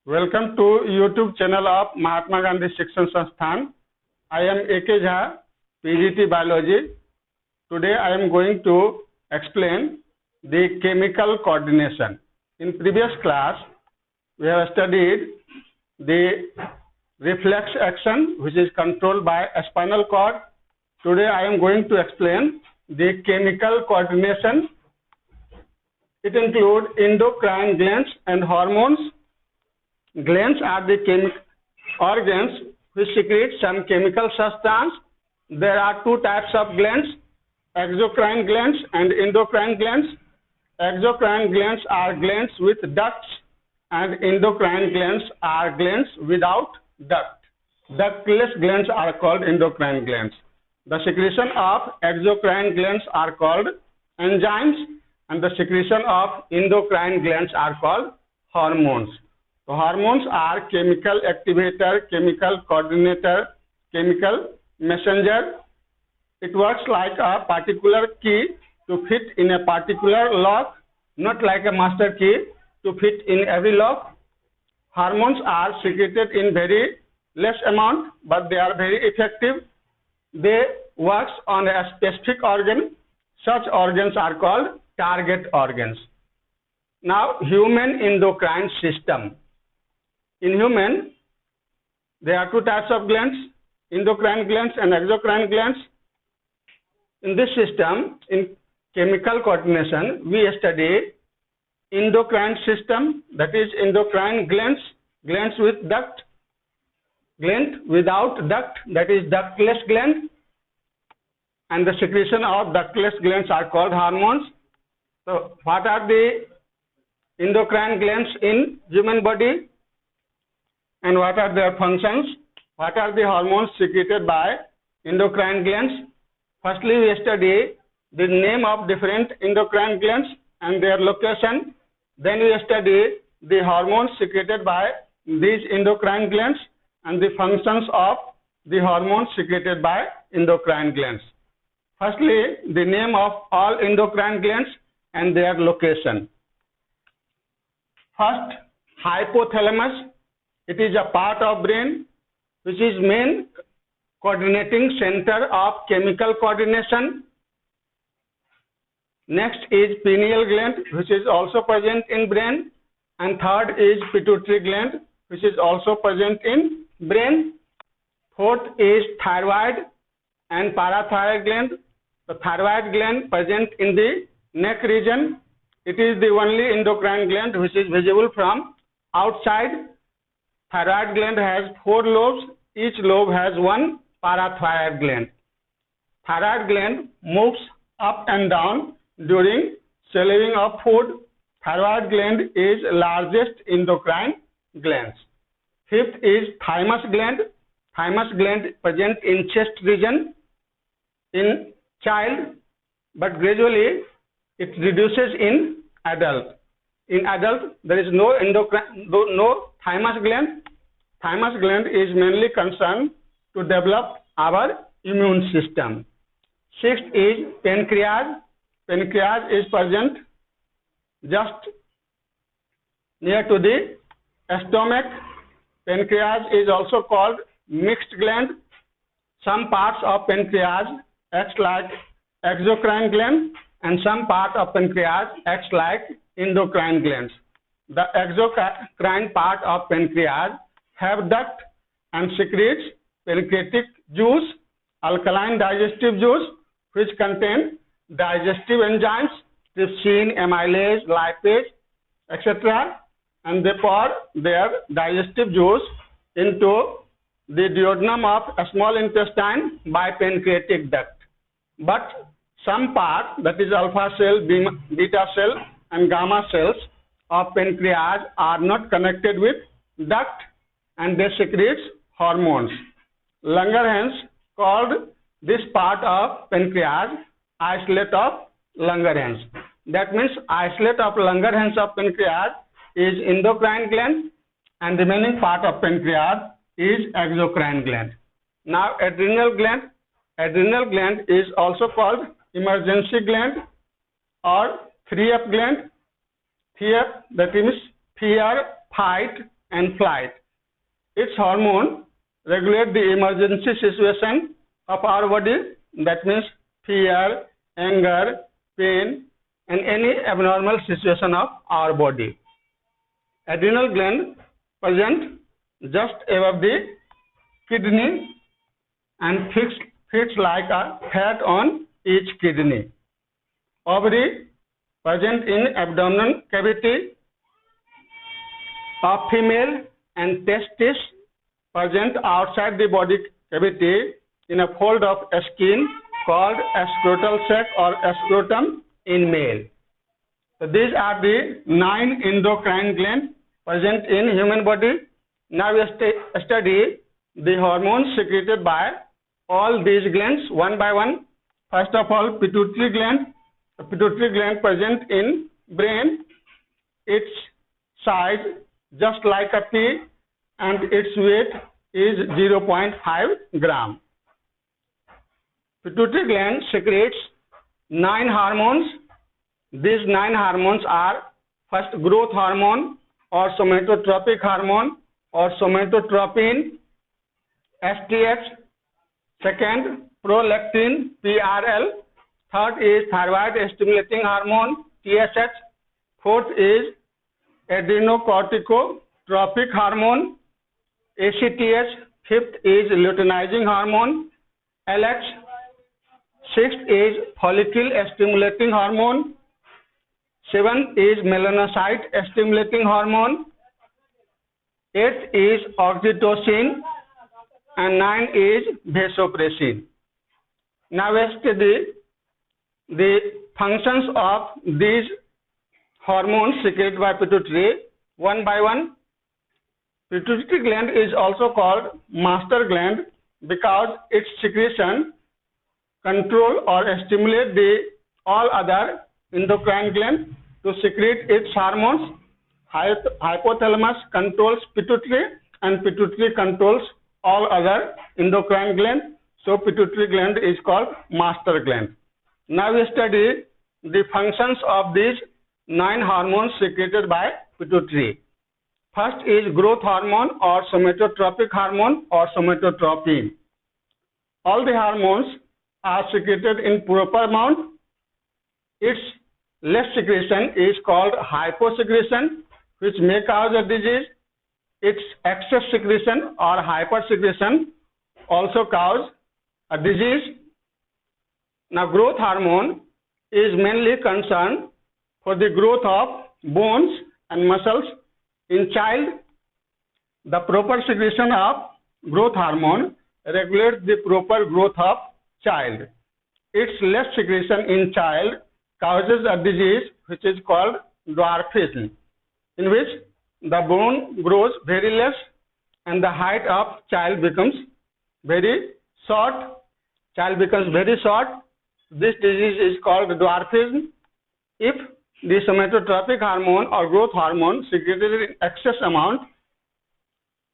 Welcome to YouTube channel of Mahatma Gandhi Shikshan Sansthan. I am A.K. Jha, PGT Biology. Today I am going to explain the chemical coordination. In previous class, we have studied the reflex action which is controlled by a spinal cord. Today I am going to explain the chemical coordination. It includes endocrine glands and hormones. Glands are the organs which secrete some chemical substance. There are two types of glands, exocrine glands and endocrine glands. Exocrine glands are glands with ducts and endocrine glands are glands without duct. Ductless glands are called endocrine glands. The secretion of exocrine glands are called enzymes and the secretion of endocrine glands are called hormones. So hormones are chemical activator, chemical coordinator, chemical messenger. It works like a particular key to fit in a particular lock, not like a master key to fit in every lock. Hormones are secreted in very less amount, but they are very effective. They work on a specific organ. Such organs are called target organs. Now, human endocrine system. In human, there are two types of glands, endocrine glands and exocrine glands. In this system, in chemical coordination, we study endocrine system, that is endocrine glands, glands with duct, gland without duct, that is ductless gland, and the secretion of ductless glands are called hormones. So, what are the endocrine glands in human body? And what are their functions? What are the hormones secreted by endocrine glands? Firstly, we study the name of different endocrine glands and their location. Then we study the hormones secreted by these endocrine glands and the functions of the hormones secreted by endocrine glands. Firstly, the name of all endocrine glands and their location. First, hypothalamus. It is a part of brain which is main coordinating center of chemical coordination. Next is pineal gland which is also present in brain, and third is pituitary gland which is also present in brain. Fourth is thyroid and parathyroid gland. The thyroid gland present in the neck region. It is the only endocrine gland which is visible from outside. Thyroid gland has 4 lobes. Each lobe has one parathyroid gland. Thyroid gland moves up and down during salivating of food. Thyroid gland is largest endocrine glands. Fifth is thymus gland. Thymus gland present in chest region in child, but gradually it reduces in adult. In adult, there is no thymus gland. Thymus gland is mainly concerned to develop our immune system. Sixth is pancreas. Pancreas is present just near to the stomach. Pancreas is also called mixed gland. Some parts of pancreas act like exocrine gland and some part of pancreas acts like endocrine glands. The exocrine part of pancreas have duct and secretes pancreatic juice, alkaline digestive juice, which contain digestive enzymes, trypsin, amylase, lipase, etc. And they pour their digestive juice into the duodenum of a small intestine by pancreatic duct. But some part, that is alpha cell, beta cell and gamma cells of pancreas are not connected with duct and they secrete hormones. Langerhans called this part of pancreas isolate of Langerhans. That means isolate of Langerhans of pancreas is endocrine gland and remaining part of pancreas is exocrine gland. Now adrenal gland. Adrenal gland is also called emergency gland or 3F gland. 3F, that means fear, fight, and flight. Its hormone regulate the emergency situation of our body, that means fear, anger, pain, and any abnormal situation of our body. Adrenal gland present just above the kidney and fixed like a fat on each kidney. Ovary present in abdominal cavity of female, and testis present outside the body cavity in a fold of skin called scrotal sac or scrotum in male. So these are the 9 endocrine glands present in human body. Now we study the hormones secreted by all these glands one by one. First of all, pituitary gland. The pituitary gland present in brain. Its size just like a pea and its weight is 0.5 gram. Pituitary gland secretes 9 hormones. These 9 hormones are: first, growth hormone or somatotropic hormone or somatotropin, STH. Second, prolactin, PRL. Third is thyroid stimulating hormone, TSH. Fourth is adrenocorticotropic hormone, ACTH. Fifth is luteinizing hormone, LH. Sixth is follicle stimulating hormone. Seventh is melanocyte stimulating hormone. Eighth is oxytocin, and 9 is vasopressin. Now we study the functions of these hormones secreted by pituitary one by one. Pituitary gland is also called master gland because its secretion control or stimulate the all other endocrine glands to secrete its hormones. Hypothalamus controls pituitary and pituitary controls all other endocrine glands. So pituitary gland is called master gland. Now we study the functions of these 9 hormones secreted by pituitary. First is growth hormone or somatotropic hormone or somatotropin. All the hormones are secreted in proper amount. Its less secretion is called hyposecretion, which may cause a disease. Its excess secretion or hypersecretion also cause a disease. Now, growth hormone is mainly concerned for the growth of bones and muscles in child. The proper secretion of growth hormone regulates the proper growth of child. Its less secretion in child causes a disease which is called dwarfism, in which the bone grows very less and the height of child becomes very short. Child becomes very short. This disease is called dwarfism. If the somatotropic hormone or growth hormone secreted in excess amount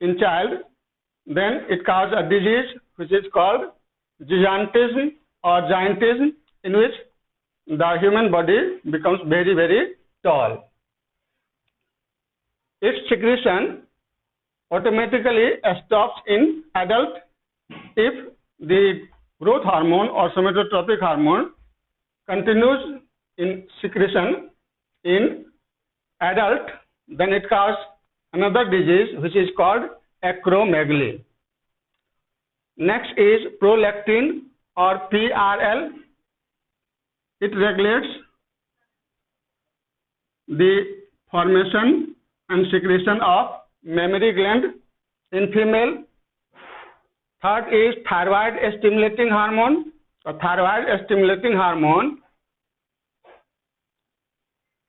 in child, then it causes a disease which is called gigantism or giantism, in which the human body becomes very, very tall. Its secretion automatically stops in adult. If the growth hormone or somatotropic hormone continues in secretion in adult, then it causes another disease which is called acromegaly. Next is prolactin or PRL. It regulates the formation and secretion of mammary gland in female. Third is thyroid stimulating hormone. The thyroid stimulating hormone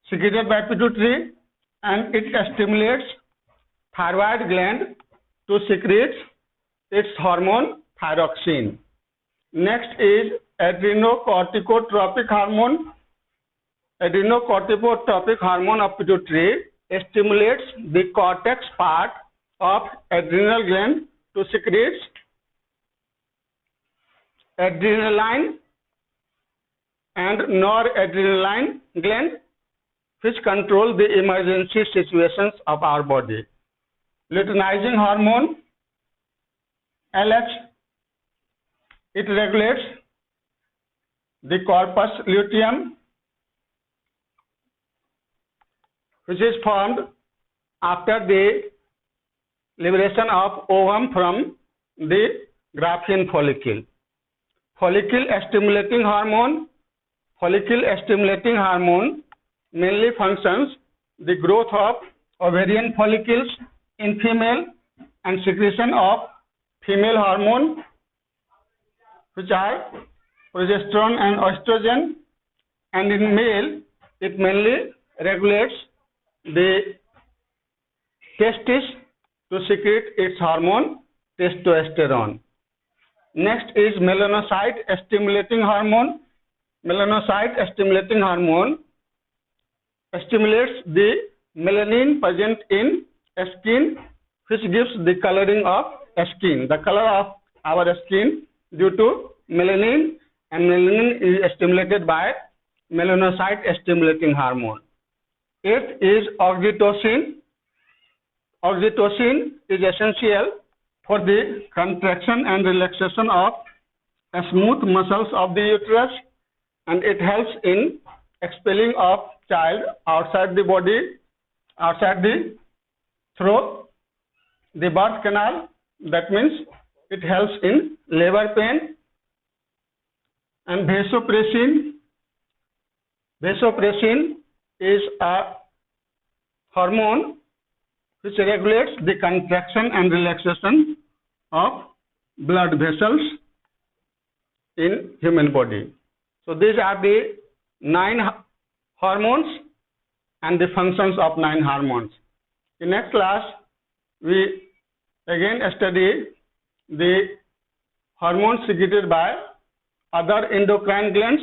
secreted by pituitary, and it stimulates thyroid gland to secrete its hormone thyroxine. Next is adrenocorticotropic hormone. Adrenocorticotropic hormone of pituitary stimulates the cortex part of adrenal gland to secrete adrenaline and noradrenaline gland, which control the emergency situations of our body. luteinizing hormone LH. It regulates the corpus luteum, which is formed after the liberation of ovum from the Graafian follicle. Follicle stimulating hormone mainly functions the growth of ovarian follicles in female and secretion of female hormone, which are progesterone and estrogen, and in male it mainly regulates the testis to secrete its hormone testosterone. Next is melanocyte stimulating hormone. Melanocyte stimulating hormone stimulates the melanin present in skin, which gives the coloring of skin, the color of our skin due to melanin, and melanin is stimulated by melanocyte stimulating hormone. Eighth is oxytocin. Oxytocin is essential for the contraction and relaxation of smooth muscles of the uterus, and it helps in expelling of child outside the body, outside the throat, the birth canal. That means it helps in labor pain. And vasopressin. Vasopressin is a hormone which regulates the contraction and relaxation of blood vessels in human body. So these are the 9 hormones and the functions of 9 hormones. In next class, we again study the hormones secreted by other endocrine glands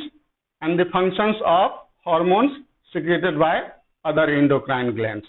and the functions of hormones secreted by other endocrine glands.